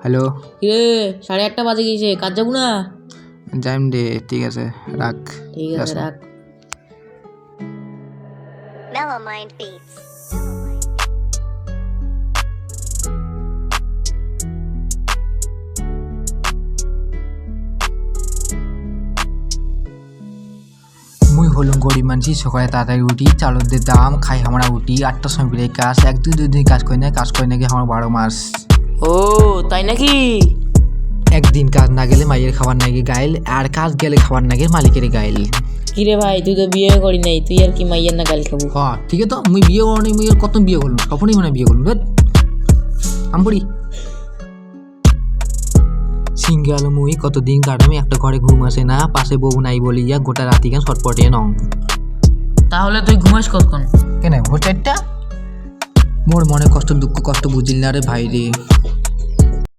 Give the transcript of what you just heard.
Hello, কিরে 8:30 বাজে গিয়েছে, কাজ যাবো না? যাইম রে, ঠিক আছে রাখ। ঠিক আছে রাখ। Mellow Mind Beats. মুই হলুম গরিব মানসি, সকালে তাড়াতাড়ি উঠি, চালুদের দাম খাই আমরা উঠি, 8টার সময় বেরিয়ে কাজ, 1-2 দিন কাজ করি না কি আমার 12 মাস। ও তাই নাকি? একদিন কাজ না গেলে মাইয়ের খাবার নাকি গাইল, আর কাজ গেলে খাবার নাকি মালিকের গাইল। কিরে ভাই, তুই তো বিয়ে করি নাই, তুই আর কি মাইয়ের না গাল খাবো? হ্যাঁ ঠিক আছে, তো মুই বিয়ে করি, মুই কত বিয়ে করলাম, স্বপ্নই মানে বিয়ে করলাম আমি সিঙ্গেল মুই কতদিন কাটামি, একটা ঘরে ঘুম আসে না, পাশে বউ নাই বলিয়া গোটা রাতি কেন ছটপটিয়ে নং। তাহলে তুই ঘুমাস কখন? কেন ভোর 4টা? মোর মনে কষ্ট দুঃখ কষ্ট বুঝিল না রে ভাই রে।